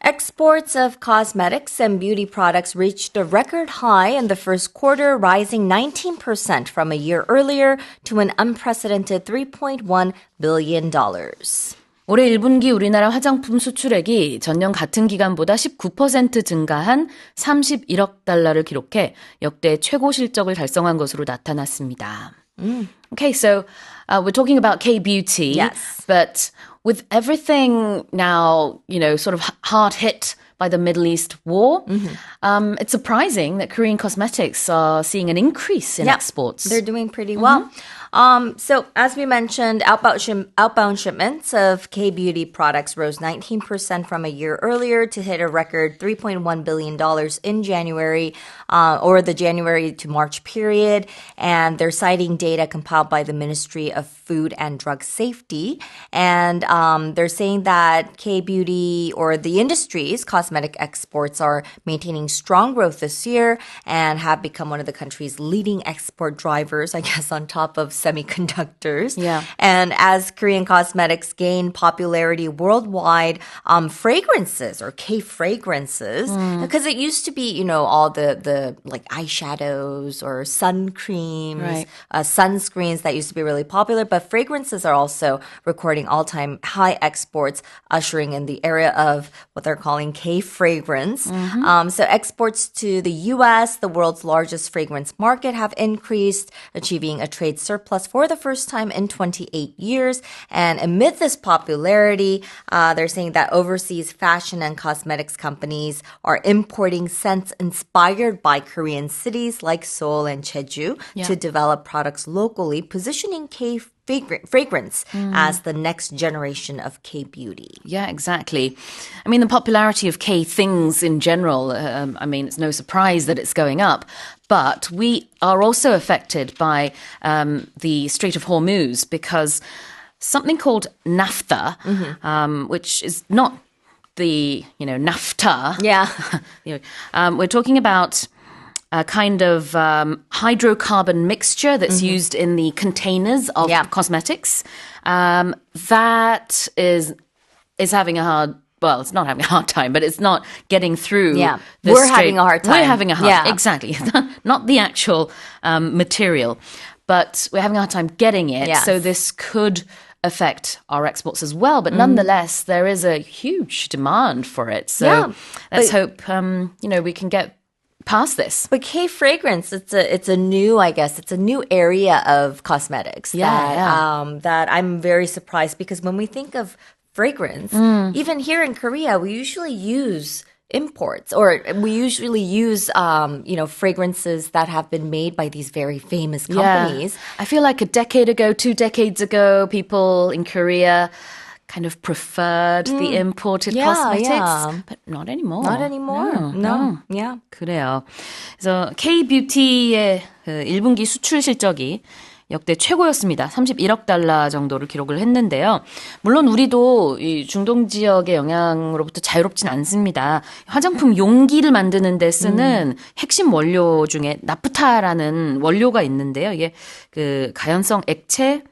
Exports of cosmetics and beauty products reached a record high in the first quarter, rising 19% from a year earlier to an unprecedented $3.1 billion. 올해 1분기 우리나라 화장품 수출액이 전년 같은 기간보다 19% 증가한 31억 달러를 기록해 역대 최고 실적을 달성한 것으로 나타났습니다. Okay, so we're talking about K-beauty, Yes. but with everything now, sort of hard hit by the Middle East war, it's surprising that Korean cosmetics are seeing an increase in exports. They're doing pretty well. So as we mentioned, outbound shipments of K-beauty products rose 19% from a year earlier to hit a record $3.1 billion in January, or the January to March period. And they're citing data compiled by the Ministry of Food and Drug Safety. And they're saying that K-beauty or the industry's cosmetic exports are maintaining strong growth this year and have become one of the country's leading export drivers, I guess, on top of semiconductors. Yeah. And as Korean cosmetics gain popularity worldwide, fragrances or K-fragrances, because it used to be, all the like eyeshadows or sun creams, Right. Sunscreens that used to be really popular, but fragrances are also recording all-time high exports, ushering in the era of what they're calling K-fragrance. So exports to the U.S., the world's largest fragrance market, have increased, achieving a trade surplus for the first time in 28 years. And amid this popularity, they're saying that overseas fashion and cosmetics companies are importing scents inspired by Korean cities like Seoul and Jeju to develop products locally, positioning K-fragrance as the next generation of K-beauty. Yeah, exactly. I mean, the popularity of K-things in general, it's no surprise that it's going up. But we are also affected by the Strait of Hormuz because something called naphtha, which is not the, NAFTA. Yeah. We're talking about a kind of hydrocarbon mixture that's used in the containers of cosmetics. That is having a hard. Well, it's not having a hard time, but it's not getting through. Yeah, the we're straight- having a hard time. We're having a hard Yeah. Exactly. Not the actual material, but we're having a hard time getting it. Yes. So this could affect our exports as well. But nonetheless, there is a huge demand for it. So let's hope, we can get past this. But K-fragrance, it's a new, I guess, it's a new area of cosmetics that I'm very surprised because when we think of fragrance, even here in Korea, we usually use imports or we usually use, fragrances that have been made by these very famous companies. Yeah. I feel like a decade ago, 2 decades ago, people in Korea kind of preferred the imported cosmetics, but not anymore. Not anymore. No. Yeah. 그래요. 그래서 K-뷰티의 1분기 수출 실적이 역대 최고였습니다. 31억 달러 정도를 기록을 했는데요. 물론 우리도 이 중동 지역의 영향으로부터 자유롭진 않습니다. 화장품 용기를 만드는 데 쓰는 핵심 원료 중에 나프타라는 원료가 있는데요. 이게 그 가연성 액체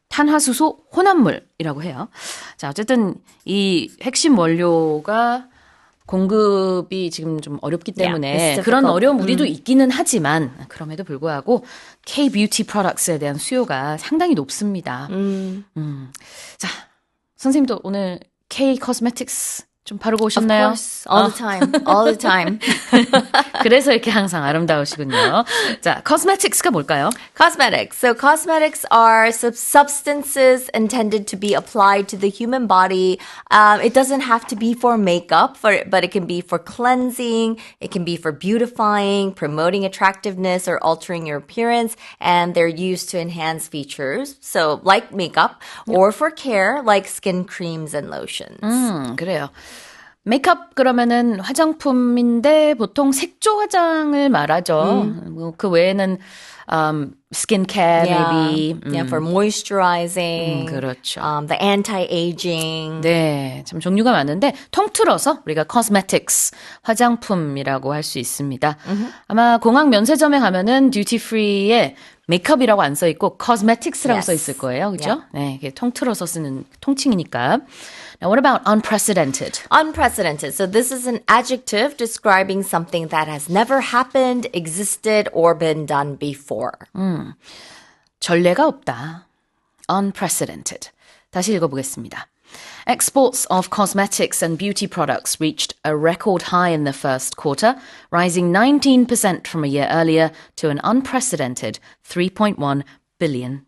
탄화수소 혼합물이라고 해요. 자, 어쨌든 이 핵심 원료가 공급이 지금 좀 어렵기 때문에 그런 어려움 우리도 있기는 하지만 그럼에도 불구하고 K-beauty products에 대한 수요가 상당히 높습니다. 자, 선생님도 오늘 K-cosmetics 좀 바르고 오셨나요? Of course, all the time, all the time. 그래서 이렇게 항상 아름다우시군요. 자, cosmetics가 뭘까요? Cosmetics. So cosmetics are substances intended to be applied to the human body. It doesn't have to be for makeup, but it can be for cleansing. It can be for beautifying, promoting attractiveness, or altering your appearance. And they're used to enhance features. So like makeup, or for care, like skin creams and lotions. 그래요. 메이크업 그러면은 화장품인데 보통 색조 화장을 말하죠. 그 외에는 skincare maybe. Yeah, for moisturizing. 그렇죠. The anti-aging. 네, 참 종류가 많은데 통틀어서 우리가 cosmetics, 화장품이라고 할 수 있습니다. 아마 공항 면세점에 가면은 duty free에 메이크업이라고 안 써 있고 cosmetics라고 써 있을 거예요. 그죠? 네, 이게 통틀어서 쓰는 통칭이니까. Now, what about unprecedented? Unprecedented. So this is an adjective describing something that has never happened, existed, or been done before. 전례가 없다. Unprecedented. 다시 읽어보겠습니다. Exports of cosmetics and beauty products reached a record high in the first quarter, rising 19% from a year earlier to an unprecedented $3.1 billion.